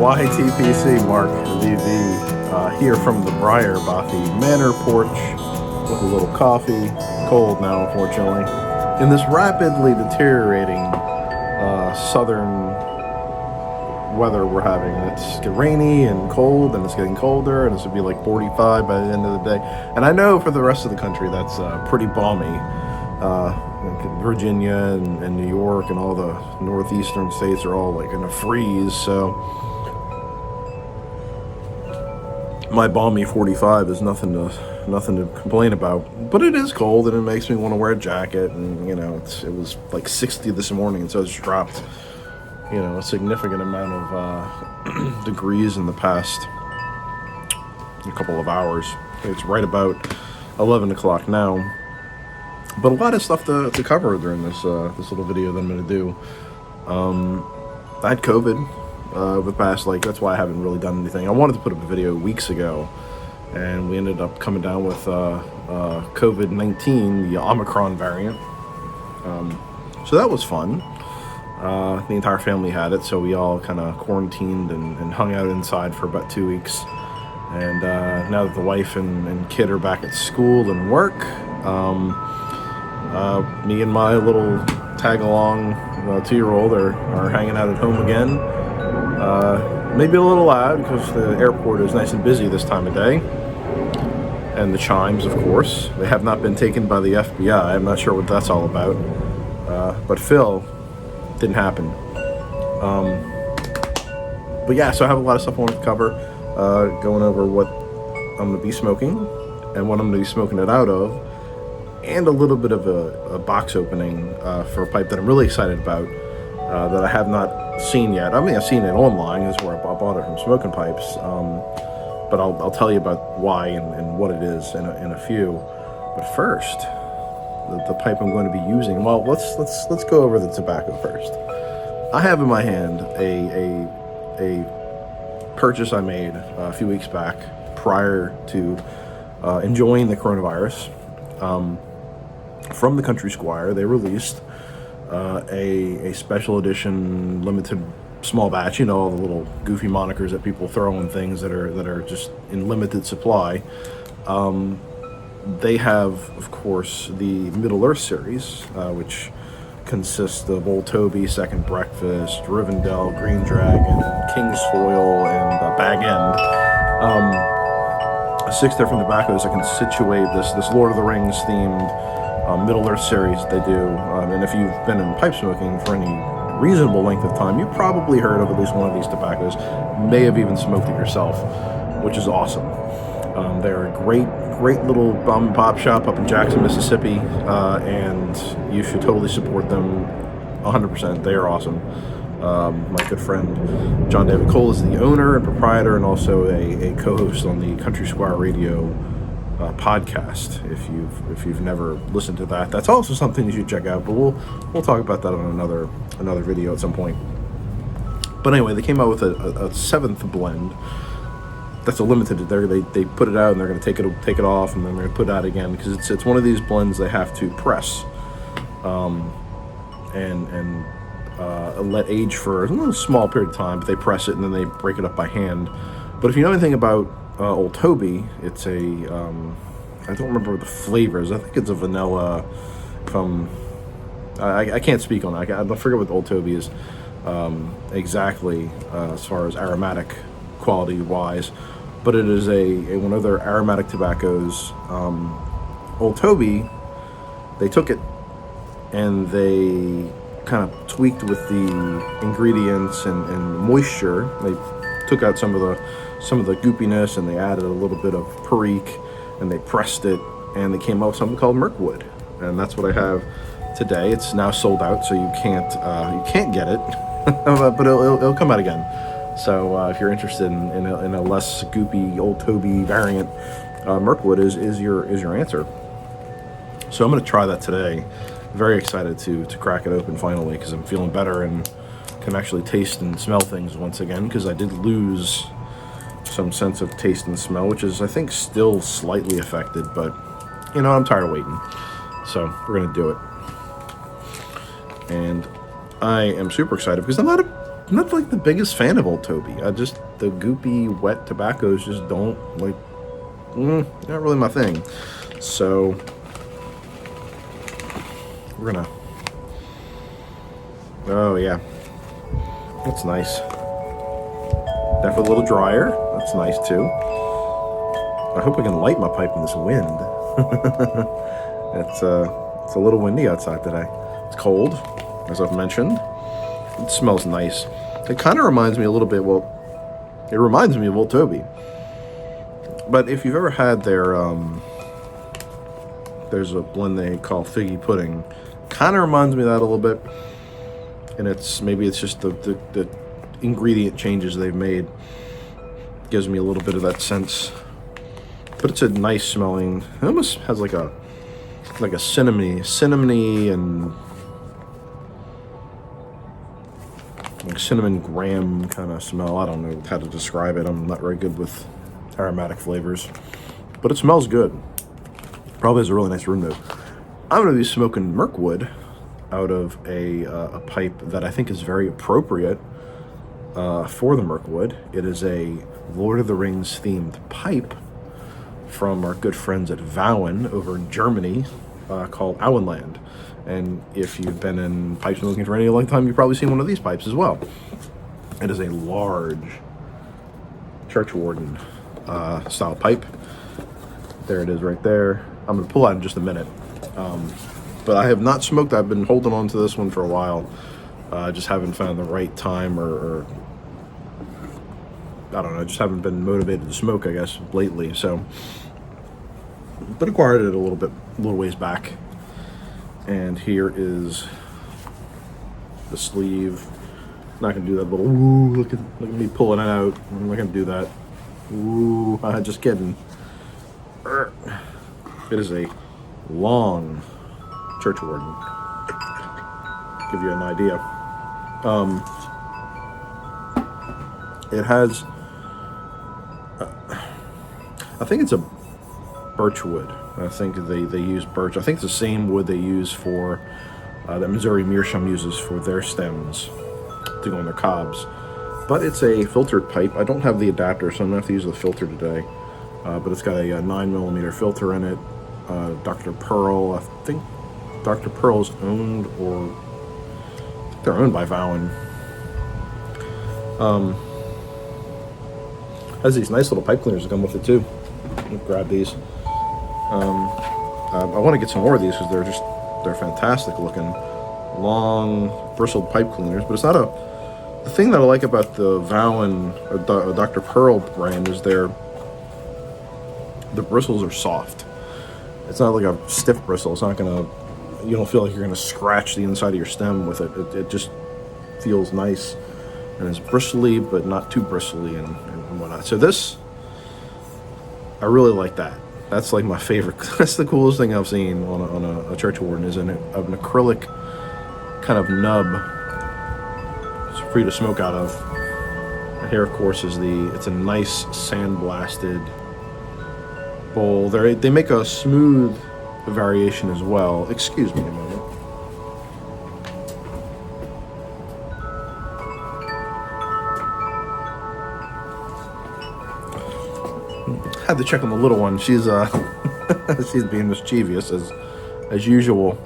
YTPC, Mark, here from the Bothy Manor porch with a little coffee, cold now unfortunately, in this rapidly deteriorating southern weather we're having. It's rainy and cold, and it's getting colder, and it's going to be like 45 by the end of the day. And I know for the rest of the country that's pretty balmy. Virginia and New York and all the northeastern states are all like in a freeze, so my balmy 45 is nothing to complain about. But it is cold, and it makes me want to wear a jacket, and it was like 60 this morning, and so it's dropped a significant amount of degrees in the past couple of hours. It's right about 11 o'clock now. But a lot of stuff to cover during this little video that I'm going to do. I had COVID over the past, that's why I haven't really done anything. I wanted to put up a video weeks ago, and we ended up coming down with COVID-19, the Omicron variant. So that was fun. The entire family had it, so we all kind of quarantined and hung out inside for about 2 weeks. And now that the wife and kid are back at school and work, me and my little tag-along 2-year-old are hanging out at home again. Maybe a little loud because the airport is nice and busy this time of day. And the chimes, of course. They have not been taken by the FBI. I'm not sure what that's all about. But Phil, didn't happen. But yeah, so I have a lot of stuff I want to cover. Going over what I'm going to be smoking and what I'm going to be smoking it out of. And a little bit of a box opening for a pipe that I'm really excited about that I have not seen yet. I mean, I've seen it online. That's where I bought it from Smoking Pipes. But I'll tell you about why and what it is in a few. But first, the pipe I'm going to be using. Well, let's go over the tobacco first. I have in my hand a purchase I made a few weeks back prior to enjoying the coronavirus. From the Country Squire, they released a special edition limited small batch. All the little goofy monikers that people throw on things that are just in limited supply. They have, of course, the Middle Earth series, which consists of Old Toby, Second Breakfast, Rivendell, Green Dragon, King's Foil, and Bag End. 6 different tobaccos that can situate this Lord of the Rings themed Middle Earth series they do. And if you've been in pipe smoking for any reasonable length of time, you've probably heard of at least one of these tobaccos, may have even smoked it yourself, which is awesome. They're a great little bomb and pop shop up in Jackson, Mississippi, and you should totally support them 100%. They are awesome. My good friend John David Cole is the owner and proprietor, and also a co-host on the Country Squire Radio podcast. If you've never listened to that, that's also something you should check out. But we'll talk about that on another video at some point. But anyway, they came out with a 7th blend. That's a limited. They put it out, and they're going to take it off, and then they're going to put it out again, because it's one of these blends they have to press and let age for a small period of time. But they press it, and then they break it up by hand. But if you know anything about Old Toby, it's I don't remember the flavors. I think it's a vanilla from. I can't speak on that. I forget what Old Toby is exactly as far as aromatic quality wise, but it is a one of their aromatic tobaccos. Old Toby, they took it and they kind of tweaked with the ingredients and moisture. They took out some of the goopiness, and they added a little bit of perique, and they pressed it, and they came out with something called Mirkwood, and that's what I have today. It's now sold out, so you can't get it, but it'll come out again. So if you're interested in a less goopy Old Toby variant, Mirkwood is your answer. So I'm going to try that today. Very excited to crack it open finally, because I'm feeling better and can actually taste and smell things once again, because I did lose some sense of taste and smell, which is, I think, still slightly affected, but I'm tired of waiting, so we're gonna do it. And I am super excited because I'm not not like the biggest fan of Old Toby. The goopy, wet tobaccos just don't like. Not really my thing. So we're gonna. Oh yeah, that's nice. Definitely a little drier. That's nice too. I hope I can light my pipe in this wind. It's a little windy outside today. It's cold, as I've mentioned. It smells nice. It kind of reminds me a little bit. Well, it reminds me of Old Toby. But if you've ever had their, there's a blend they call Figgy Pudding. Kind of reminds me of that a little bit. And maybe it's just the ingredient changes they've made. Gives me a little bit of that sense. But it's a nice smelling. It almost has like a cinnamony and like cinnamon graham kind of smell. I don't know how to describe it. I'm not very good with aromatic flavors, but it smells good. Probably has a really nice room note. I'm going to be smoking Mirkwood out of a pipe that I think is very appropriate for the Mirkwood. It is a Lord of the Rings themed pipe from our good friends at Vauen over in Germany, called Auenland. And if you've been in pipe smoking for any long time, you've probably seen one of these pipes as well. It is a large churchwarden style pipe. There it is right there. I'm going to pull out in just a minute. But I have not smoked. I've been holding on to this one for a while. Just haven't found the right time or I don't know, just haven't been motivated to smoke, I guess, lately. So, but acquired it a little ways back. And here is the sleeve. Not gonna do that little ooh. Look at me pulling it out. I'm not gonna do that. Ooh, just kidding. It is a long churchwarden. Give you an idea. It has. I think it's a birch wood. I think they use birch. I think it's the same wood they use for that Missouri Meerschaum uses for their stems to go on their cobs. But it's a filtered pipe. I don't have the adapter, so I'm going to have to use the filter today. But it's got a 9mm filter in it. Dr. Pearl, I think Dr. Pearl's owned, or they're owned by Vauen. Has these nice little pipe cleaners that come with it too. I'll grab these. I want to get some more of these because they're fantastic looking, long bristled pipe cleaners. But it's not the thing that I like about the Vauen or Dr. Pearl brand is the bristles are soft. It's not like a stiff bristle. It's not you don't feel like you're gonna scratch the inside of your stem with it. It just feels nice, and it's bristly but not too bristly and whatnot. So this, I really like that. That's like my favorite. That's the coolest thing I've seen on a churchwarden is an acrylic kind of nub. It's free to smoke out of. And here, of course, it's a nice sandblasted bowl. They make a smooth variation as well. Excuse me a moment. Had to check on the little one. She's she's being mischievous as usual.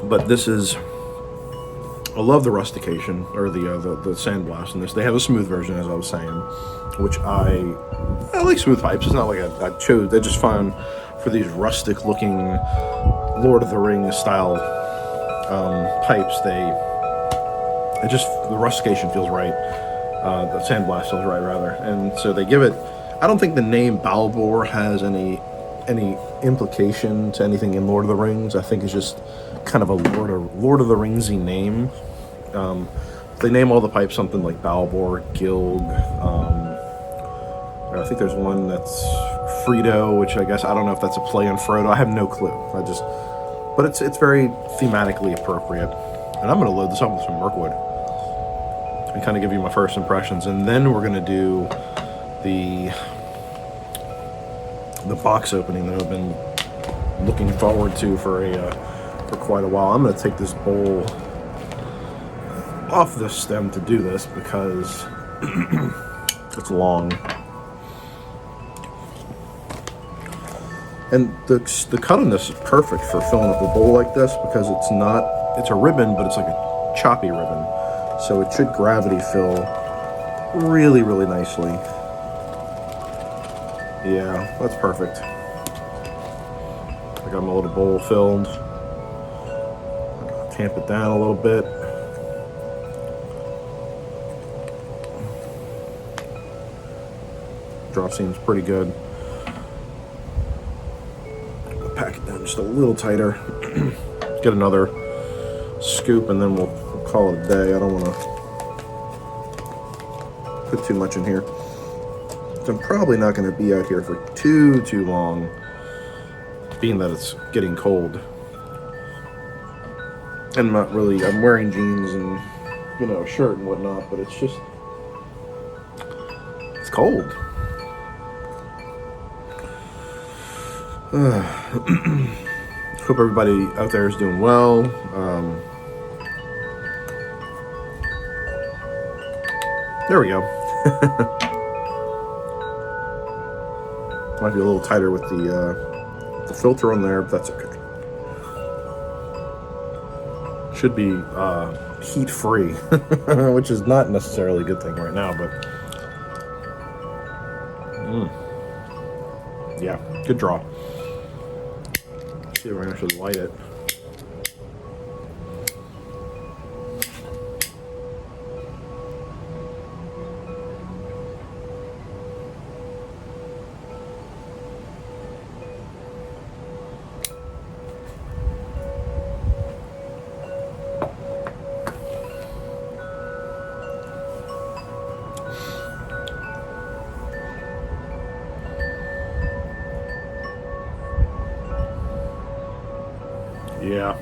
But this is, I love the rustication or the sandblast in this. They have a smooth version, as I was saying, which I like smooth pipes. It's not like I chose. I just found for these rustic looking Lord of the Rings style pipes, the rustication feels right. The sandblast feels right, rather, and so they give it. I don't think the name Balbor has any implication to anything in Lord of the Rings. I think it's just kind of a Lord of the Ringsy name. They name all the pipes something like Balbor, Gilg. I think there's one that's Frito, which I guess I don't know if that's a play on Frodo. I have no clue. But it's very thematically appropriate. And I'm going to load this up with some Mirkwood and kind of give you my first impressions, and then we're going to do the box opening that I've been looking forward to for quite a while. I'm going to take this bowl off this stem to do this because it's long. And the cut on this is perfect for filling up a bowl like this because it's a ribbon, but it's like a choppy ribbon. So it should gravity fill really, really nicely. Yeah, that's perfect. I got my little bowl filled. Tamp it down a little bit. Drop seems pretty good. Pack it down just a little tighter. Get another scoop and then we'll call it a day. I don't want to put too much in here. So I'm probably not going to be out here for too long, being that it's getting cold. And I'm wearing jeans and, a shirt and whatnot, but it's cold. Hope everybody out there is doing well. There we go. Might be a little tighter with the filter on there, but that's okay. Should be heat-free, which is not necessarily a good thing right now, but yeah, good draw. Let's see if I can actually light it. Yeah.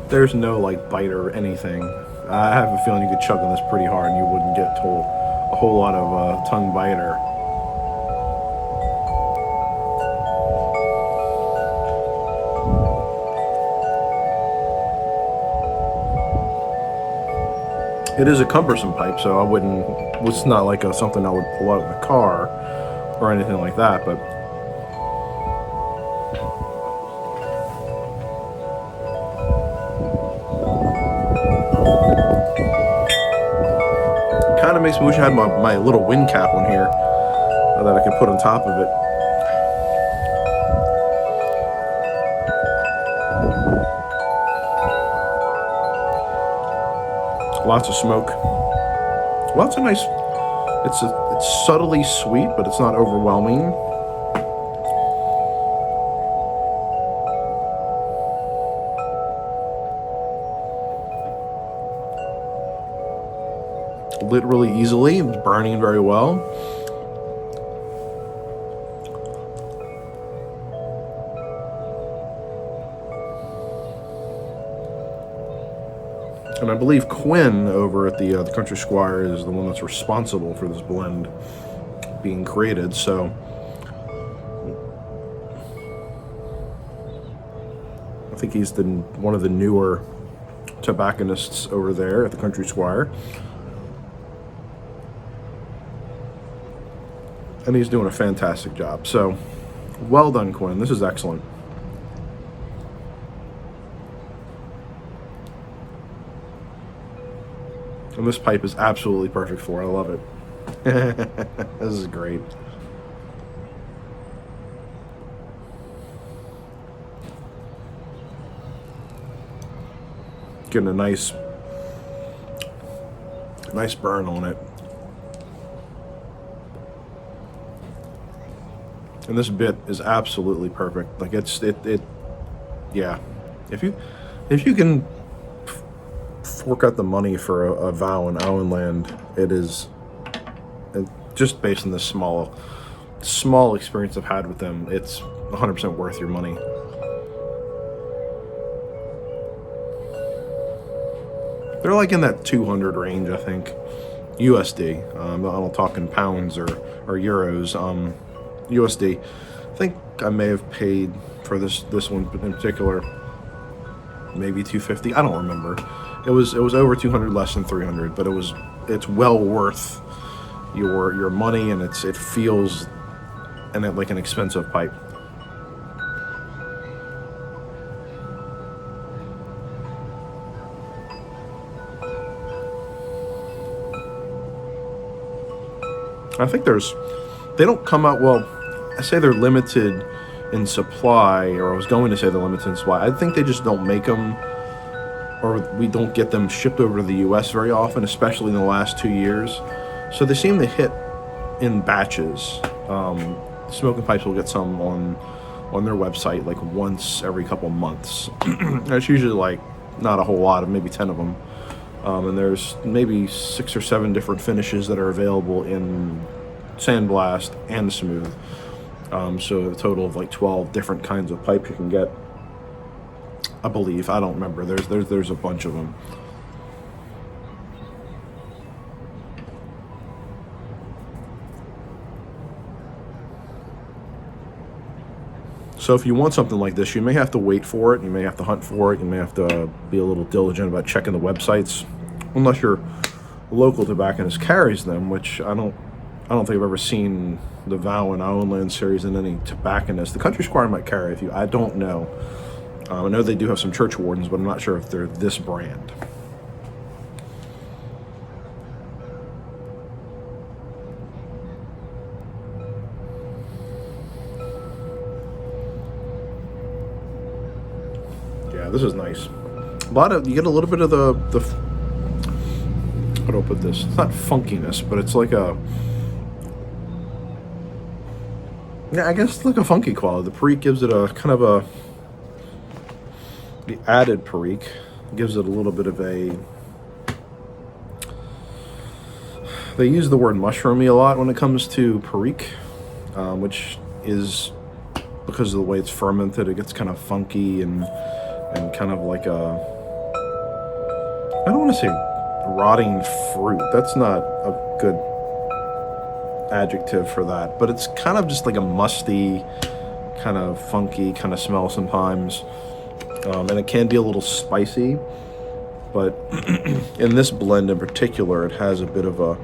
There's no bite or anything. I have a feeling you could chug on this pretty hard and you wouldn't get a whole lot of tongue biter. It is a cumbersome pipe, so it's not like something I would pull out in the car or anything like that, but kind of makes me wish I had my little wind cap on here that I could put on top of it. Lots of smoke. Lots of nice. It's subtly sweet, but it's not overwhelming. Lit really easily, it's burning very well. And I believe Quinn over at the Country Squire is the one that's responsible for this blend being created, so I think he's one of the newer tobacconists over there at the Country Squire. And he's doing a fantastic job. So, well done, Quinn. This is excellent. And this pipe is absolutely perfect for it. I love it. This is great. Getting a nice burn on it. And this bit is absolutely perfect. Yeah. If you can fork out the money for a Vauen Auenland, it is just based on this small experience I've had with them. It's 100% worth your money. They're in that 200 range, I think, USD. I'm not talking pounds or euros. USD. I think I may have paid for this one in particular maybe $250. I don't remember. It was over 200, less than 300, but it's well worth your money, and it feels like an expensive pipe. I think they don't come out, well, I say they're limited in supply, or I was going to say they're limited in supply. I think they just don't make them, or we don't get them shipped over to the U.S. very often, especially in the last 2 years. So they seem to hit in batches. Smoking Pipes will get some on their website like once every couple months. It's usually like not a whole lot, of maybe 10 of them. And there's maybe 6 or 7 different finishes that are available in sandblast and smooth. So a total of like 12 different kinds of pipe you can get, I believe. I don't remember. There's a bunch of them. So if you want something like this, you may have to wait for it. You may have to hunt for it. You may have to be a little diligent about checking the websites, unless your local tobacconist carries them, which I don't think I've ever seen the Vauen Auenland series in any tobacconist. The Country Squire might carry a few. I don't know. I know they do have some churchwardens, but I'm not sure if they're this brand. Yeah, this is nice. You get a little bit of the how do I put this? It's not funkiness, but it's like I guess it's like a funky quality. The perique gives it a kind of the added perique gives it a little bit of a, they use the word mushroomy a lot when it comes to perique, which is because of the way it's fermented. It gets kind of funky and kind of like I don't want to say rotting fruit. That's not a good adjective for that, but it's kind of just like a musty, kind of funky kind of smell sometimes, and it can be a little spicy, but in this blend in particular, it has a bit of a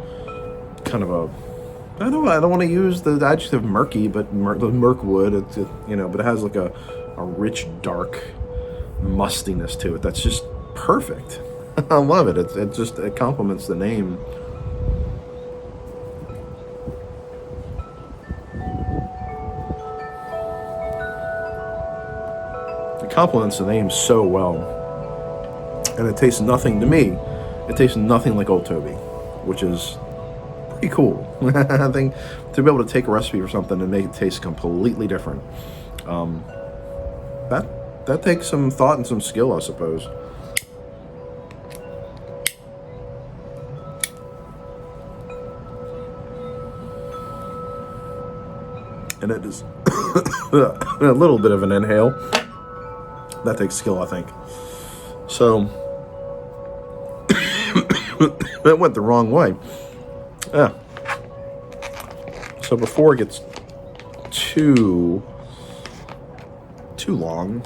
kind of a, I don't want to use the adjective murky, but the Mirkwood, but it has like a rich, dark mustiness to it that's just perfect. I love it. It complements the name. It complements the name so well, and it tastes nothing to me. It tastes nothing like Old Toby, which is pretty cool. I think to be able to take a recipe for something and make it taste completely different, that takes some thought and some skill, I suppose. And it is a little bit of an inhale. That takes skill, I think. So that went the wrong way. Yeah. So before it gets too long,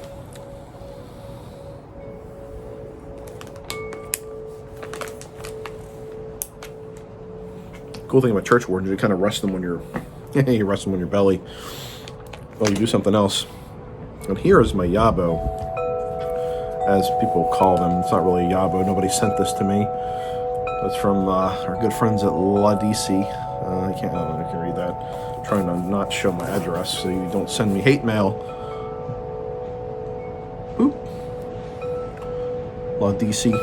cool thing about churchwardens, you kind of rest them when you're you rest them on your belly while you do something else. And here is my yabo, as people call them. It's not really a yabo. Nobody sent this to me. It's from our good friends at Bothy. I don't know if I can read that. I'm trying to not show my address so you don't send me hate mail. Oop. Bothy.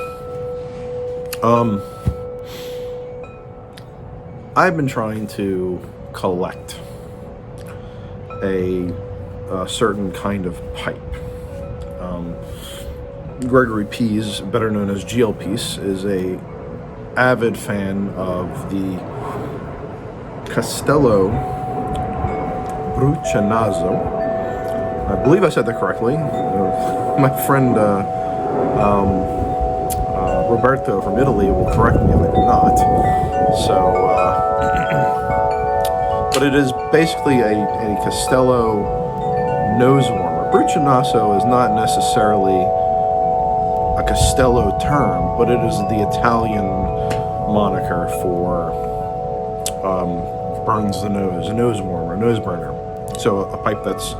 I've been trying to collect a certain kind of pipe. Gregory Pease, better known as GL Peace, is a avid fan of the Castello Brucianazo. I believe I said that correctly. My friend Roberto from Italy will correct me if I do not. So, but it is basically a Castello nose warmer. Brucianazo is not necessarily a Castello term, but it is the Italian moniker for burns the nose, a nose warmer, nose burner. So a pipe that's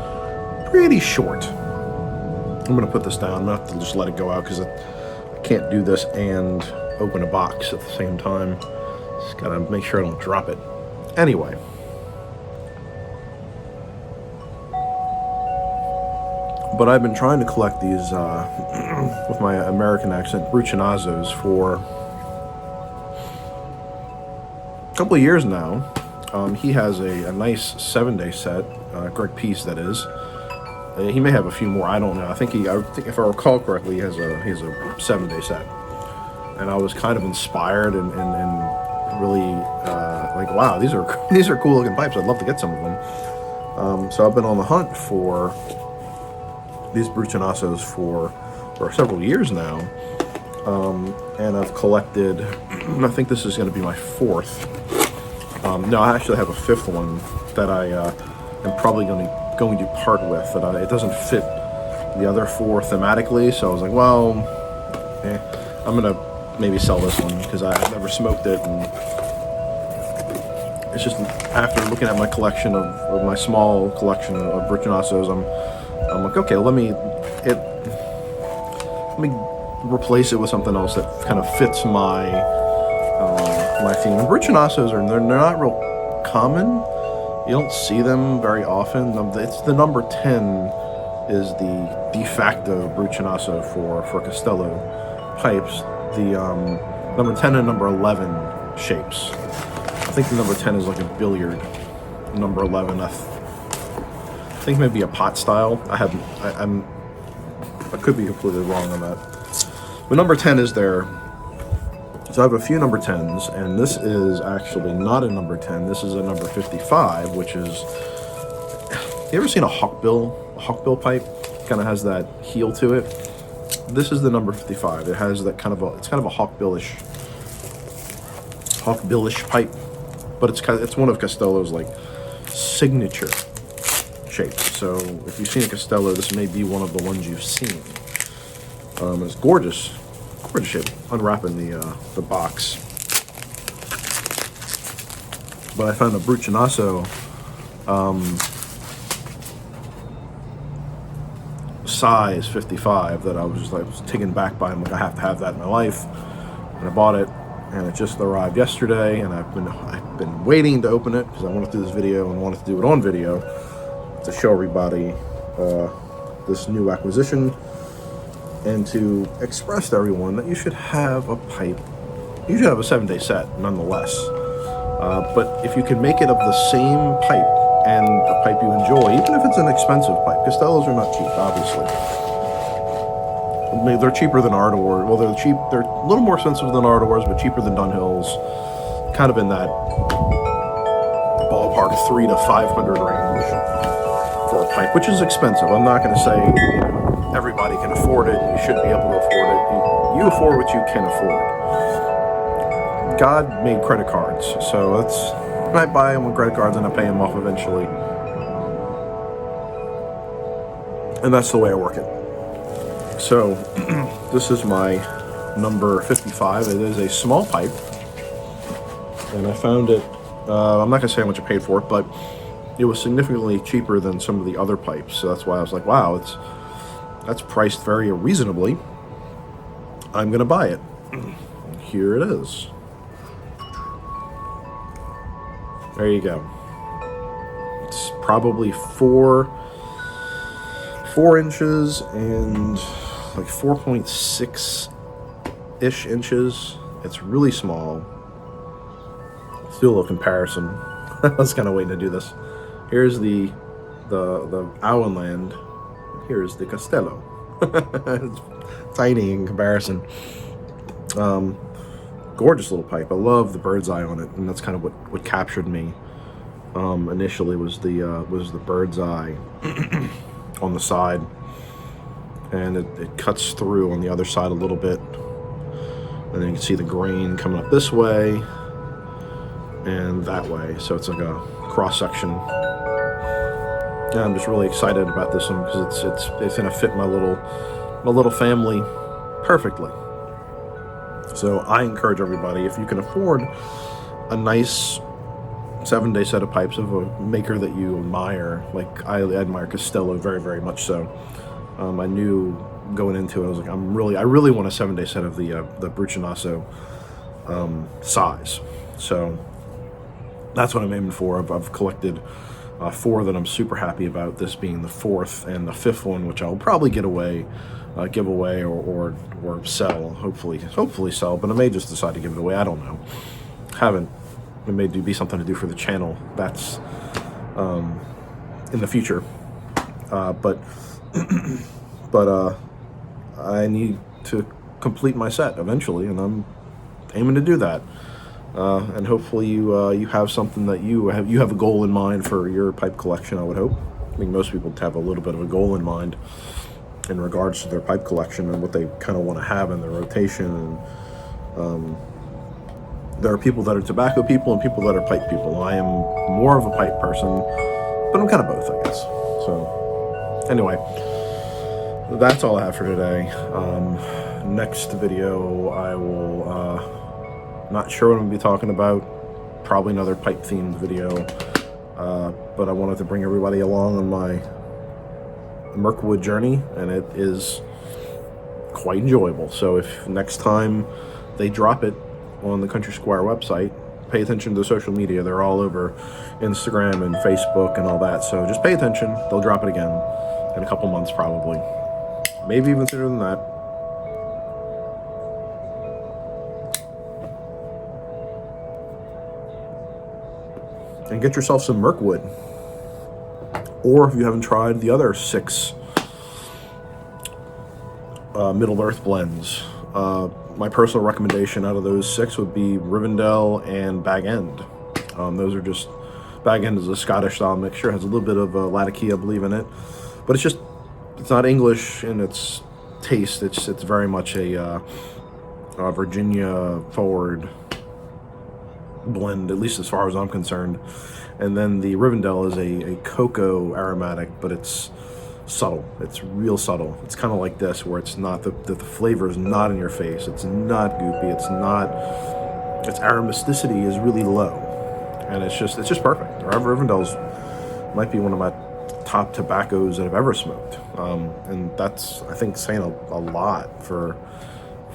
pretty short. I'm going to put this down. I'm going to have to just let it go out because I can't do this and open a box at the same time. Just got to make sure I don't drop it. Anyway. But I've been trying to collect these, with my American accent, Bruchinazos for a couple of years now. He has a nice 7-day set, Greg Peace, that is. He may have a few more. I don't know. I think if I recall correctly, he has a 7-day set. And I was kind of inspired and really like, wow, these are cool looking pipes. I'd love to get some of them. So I've been on the hunt for these Bruchinazos for several years now, and I've collected. I think this is going to be my 4th. No, I actually have a 5th one that I am probably going to part with. That it doesn't fit the other 4 thematically, so I was like, well, I'm gonna maybe sell this one because I've never smoked it, and it's just after looking at my collection of my small collection of Bruchinazos, I'm like, okay, let me replace it with something else that kind of fits my theme. And Bruchinazos they're not real common. You don't see them very often. It's the number 10 is the de facto Bruchinazo for Castello pipes. The number 10 and number 11 shapes. I think the number 10 is like a billiard. Number 11, I think maybe a pot style. I could be completely wrong on that. But number 10 is there. So I have a few number 10s, and this is actually not a number 10. This is a number 55, which is. You ever seen a hawkbill pipe? Kind of has that heel to it. This is the number 55. It has that it's kind of a hawkbillish pipe, but it's one of Castello's like signature shapes. So if you've seen a Castello, this may be one of the ones you've seen. It's gorgeous shape. Unwrapping the box, but I found a Bruchinazo size 55 that I was taken back by. I'm like, I have to have that in my life, and I bought it, and it just arrived yesterday, and I've been waiting to open it because I wanted to do this video and wanted to do it on video to show everybody this new acquisition and to express to everyone that you should have a pipe. You should have a 7-day set nonetheless, but if you can make it of the same pipe and a pipe you enjoy, even if it's an expensive pipe. Castellos are not cheap, obviously. They're cheaper than Ardors. Well, they're cheap. They're a little more expensive than Ardors, but cheaper than Dunhills. Kind of in that ballpark, $300 to $500 range for a pipe, which is expensive. I'm not going to say everybody can afford it. You should be able to afford it. You afford what you can afford. God made credit cards, so that's. I buy them with credit cards and I pay them off eventually. And that's the way I work it. So, this is my number 55. It is a small pipe. And I found it, I'm not going to say how much I paid for it, but it was significantly cheaper than some of the other pipes. So that's why I was like, wow, that's priced very reasonably. I'm going to buy it. Here it is. There you go. It's probably 4 inches and like 4.6-ish inches. It's really small. Let's do a little comparison. I was kind of waiting to do this. Here's the Auenland. Here's the Castello. It's tiny in comparison. Gorgeous little pipe. I love the bird's eye on it, and that's kind of what captured me initially was the bird's eye on the side, and it cuts through on the other side a little bit, and then you can see the grain coming up this way and that way. So it's like a cross section. Yeah, I'm just really excited about this one because it's gonna fit my little family perfectly. So I encourage everybody, if you can afford a nice 7-day set of pipes of a maker that you admire, like I admire Castello very, very much so. I knew going into it, I was like, I really want a 7-day set of the Brucinasso size. So that's what I'm aiming for. I've collected 4 that I'm super happy about, this being the 4th, and the 5th one, which I'll probably give away or sell, hopefully sell, but I may just decide to give it away. I don't know. It may be something to do for the channel. That's in the future. But I need to complete my set eventually, and I'm aiming to do that. And hopefully you have something that you have a goal in mind for your pipe collection. I would hope. I mean, most people have a little bit of a goal in mind in regards to their pipe collection and what they kind of want to have in their rotation. And there are people that are tobacco people and people that are pipe people. I am more of a pipe person, but I'm kind of both, I guess. So anyway, that's all I have for today. Next video, I will, not sure what I'm going to be talking about. Probably another pipe themed video. But I wanted to bring everybody along on my Mirkwood journey, and it is quite enjoyable. So if next time they drop it on the Country Squire website, pay attention to the social media. They're all over Instagram and Facebook and all that. So just pay attention. They'll drop it again in a couple months, probably. Maybe even sooner than that. And get yourself some Mirkwood. Or if you haven't tried the other 6 Middle Earth blends, my personal recommendation out of those 6 would be Rivendell and Bag End. Those are just, Bag End is a Scottish style mixture, has a little bit of Latakia, I believe, in it, but it's not English in its taste. It's very much a Virginia forward blend, at least as far as I'm concerned. And then the Rivendell is a cocoa aromatic, but it's subtle. It's real subtle. It's kind of like this, where it's not the flavor is not in your face. It's not goopy. Its aromaticity is really low, and it's just perfect. Rivendell's might be one of my top tobaccos that I've ever smoked, and that's, I think, saying a lot for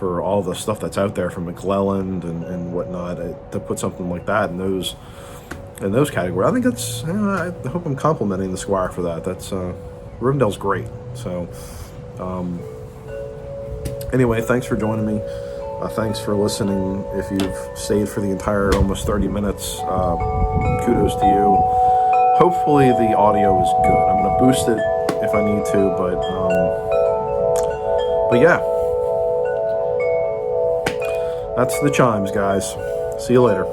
all the stuff that's out there from McClelland and whatnot. To put something like that in those categories, I think that's. I hope I'm complimenting the Squire for that. That's Rivendell's great. So anyway, thanks for joining me. Thanks for listening. If you've stayed for the entire almost 30 minutes, kudos to you. Hopefully the audio is good. I'm going to boost it if I need to, but yeah. That's the chimes, guys. See you later.